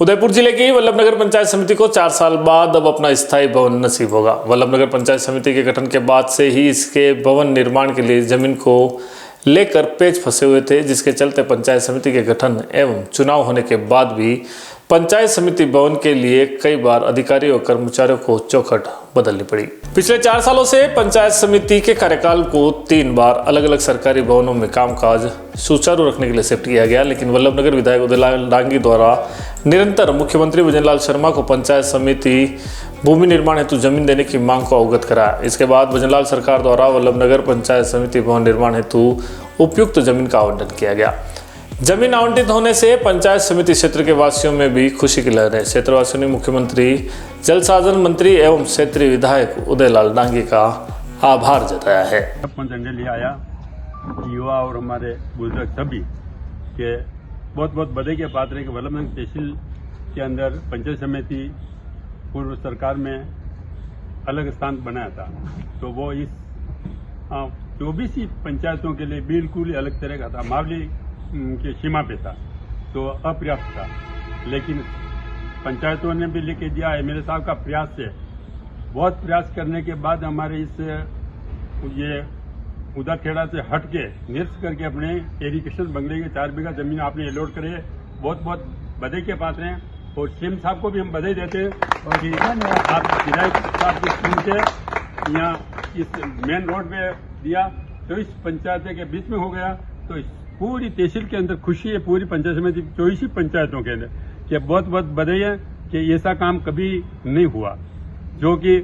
उदयपुर जिले की वल्लभनगर पंचायत समिति को 4 साल बाद अब अपना स्थायी भवन नसीब होगा। वल्लभनगर पंचायत समिति के गठन के बाद से ही इसके भवन निर्माण के लिए जमीन को लेकर पेच फंसे हुए थे, जिसके चलते पंचायत समिति के गठन एवं चुनाव होने के बाद भी पंचायत समिति भवन के लिए कई बार अधिकारियों और कर्मचारियों को चौखट बदलनी पड़ी। पिछले 4 सालों से पंचायत समिति के कार्यकाल को 3 बार अलग अलग सरकारी भवनों में कामकाज सुचारू रखने के लिए शिफ्ट किया गया, लेकिन वल्लभनगर विधायक उदयलाल डांगी द्वारा निरंतर मुख्यमंत्री भजनलाल शर्मा को पंचायत समिति भूमि निर्माण हेतु जमीन देने की मांग को अवगत कराया। इसके बाद भजनलाल सरकार द्वारा वल्लभनगर पंचायत समिति भवन निर्माण हेतु उपयुक्त जमीन का आवंटन किया गया। जमीन आवंटित होने से पंचायत समिति क्षेत्र के वासियों में भी खुशी की लहर है। क्षेत्रवासियों ने मुख्यमंत्री, जल संसाधन मंत्री एवं क्षेत्रीय विधायक उदयलाल डांगी का आभार जताया है। ले आया युवा और हमारे बुजुर्ग सभी के बहुत बहुत बधाई के पात्र है कि वल्लभनगर तहसील के अंदर पंचायत समिति पूर्व सरकार में अलग स्थान बनाया था, तो वो इस 24 ही पंचायतों के लिए बिल्कुल अलग तरह का था, मावली की सीमा पे था, तो अपर्याप्त था। लेकिन पंचायतों ने भी लेके दिया। एमएलए साहब का प्रयास से, बहुत प्रयास करने के बाद हमारे ये उदाखेड़ा से हट के निरस्त करके अपने एरिगेशन बंगले के 4 बीघा जमीन आपने अलॉट करे, बहुत बहुत बधाई के पात्र हैं। और सीएम साहब को भी हम बधाई देते हैं कि आप विधायक साहब की स्कीम से यहाँ इस मेन रोड पे दिया, तो इस पंचायत के बीच में हो गया, तो पूरी तहसील के अंदर खुशी है, पूरी पंचायत समिति 24 पंचायतों के अंदर कि बहुत बहुत बधाई है कि ऐसा काम कभी नहीं हुआ जो कि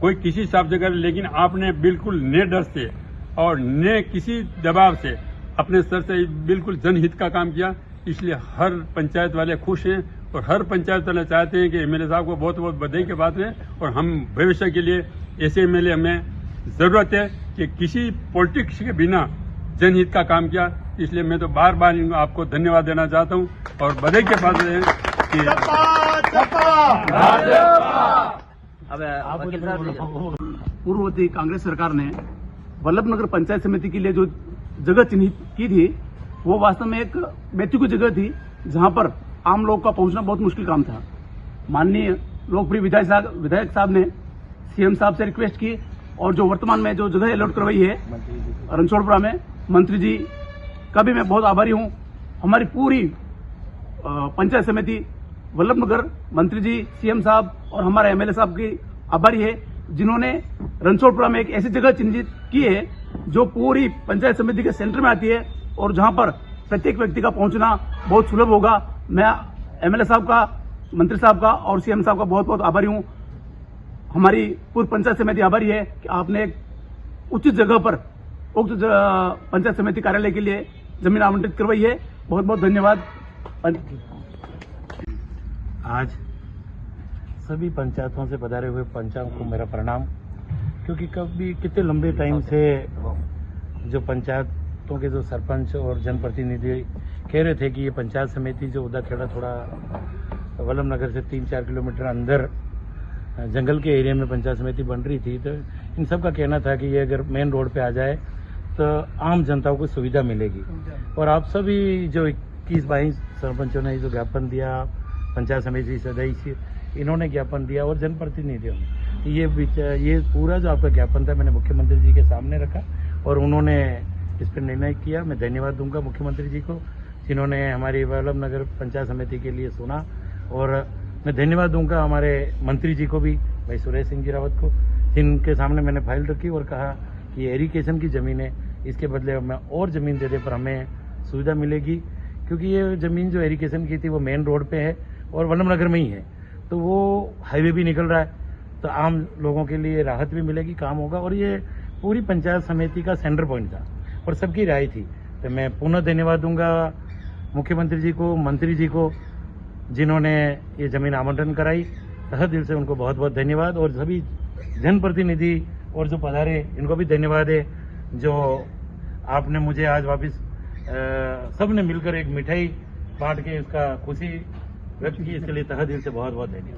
कोई किसी हिसाब से करे, लेकिन आपने बिल्कुल ने डर से और ने किसी दबाव से अपने स्तर से बिल्कुल जनहित का काम किया। इसलिए हर पंचायत वाले खुश हैं और हर पंचायत वाले चाहते हैं कि एमएलए साहब को बहुत बहुत बधाई के बात है। और हम भविष्य के लिए ऐसे एमएलए हमें जरूरत है कि किसी पॉलिटिक्स के बिना जनहित का काम किया। इसलिए मैं तो बार बार आपको धन्यवाद देना चाहता हूं और बधाई के पात्र हैं कि पूर्ववर्ती कांग्रेस सरकार ने वल्लभनगर पंचायत समिति के लिए जो जगह चिन्हित की थी, वो वास्तव में एक बेचू की जगह थी, जहां पर आम लोग का पहुंचना बहुत मुश्किल काम था। माननीय लोकप्रिय विधायक साहब ने सीएम साहब से रिक्वेस्ट की और जो वर्तमान में जो जगह अलॉट करवाई है रणछोड़पुरा में, मंत्री जी का भी मैं बहुत आभारी हूं। हमारी पूरी पंचायत समिति वल्लभनगर, मंत्री जी, सीएम साहब और हमारे एमएलए साहब की आभारी है, जिन्होंने रणछोड़पुरा में एक ऐसी जगह चिन्हित की है जो पूरी पंचायत समिति के सेंटर में आती है और जहां पर प्रत्येक व्यक्ति का पहुंचना बहुत सुलभ होगा। मैं एमएलए साहब का, मंत्री साहब का और सीएम साहब का बहुत बहुत आभारी हूं। हमारी पूरी पंचायत समिति आभारी है कि आपने एक उचित जगह पर उक्त पंचायत समिति कार्यालय के लिए जमीन आवंटित करवाई है। बहुत बहुत धन्यवाद। आज सभी पंचायतों से पधारे हुए पंचायतों को मेरा प्रणाम, क्योंकि कभी कितने लंबे टाइम से जो पंचायतों के जो सरपंच और जनप्रतिनिधि कह रहे थे कि ये पंचायत समिति जो उदाखेड़ा थोड़ा वल्लभनगर से 3-4 किलोमीटर अंदर जंगल के एरिया में पंचायत समिति बन रही थी, तो इन सब का कहना था कि ये अगर मेन रोड पे आ जाए तो आम जनता को सुविधा मिलेगी। और आप सभी जो 21-22 सरपंचों ने जो ज्ञापन दिया, पंचायत समिति सदस्य इन्होंने ज्ञापन दिया और जनप्रतिनिधियों ने, ये पूरा जो आपका ज्ञापन था मैंने मुख्यमंत्री जी के सामने रखा और उन्होंने इस पर निर्णय किया। मैं धन्यवाद दूंगा मुख्यमंत्री जी को, जिन्होंने हमारी वल्लभनगर पंचायत समिति के लिए सुना, और मैं धन्यवाद दूंगा हमारे मंत्री जी को भी, भाई सुरेश सिंह जी रावत को, जिनके सामने मैंने फाइल रखी और कहा कि ये एरिगेशन की जमीन है, इसके बदले में और जमीन दे दे पर हमें सुविधा मिलेगी, क्योंकि ये जमीन जो एरिगेशन की थी वो मेन रोड पे है और वल्लभनगर में ही है, तो वो हाईवे भी निकल रहा है, तो आम लोगों के लिए राहत भी मिलेगी, काम होगा। और ये पूरी पंचायत समिति का सेंटर पॉइंट था और सबकी राय थी, तो मैं पुनः धन्यवाद दूंगा मुख्यमंत्री जी को, मंत्री जी को, जिन्होंने ये जमीन आवंटन कराई। तहे दिल से उनको बहुत बहुत धन्यवाद। और सभी जनप्रतिनिधि और जो पधारे इनको भी धन्यवाद है, जो आपने मुझे आज वापस सबने मिलकर एक मिठाई बांट के इसका खुशी व्यक्त की, इसके लिए तहे दिल से बहुत बहुत धन्यवाद।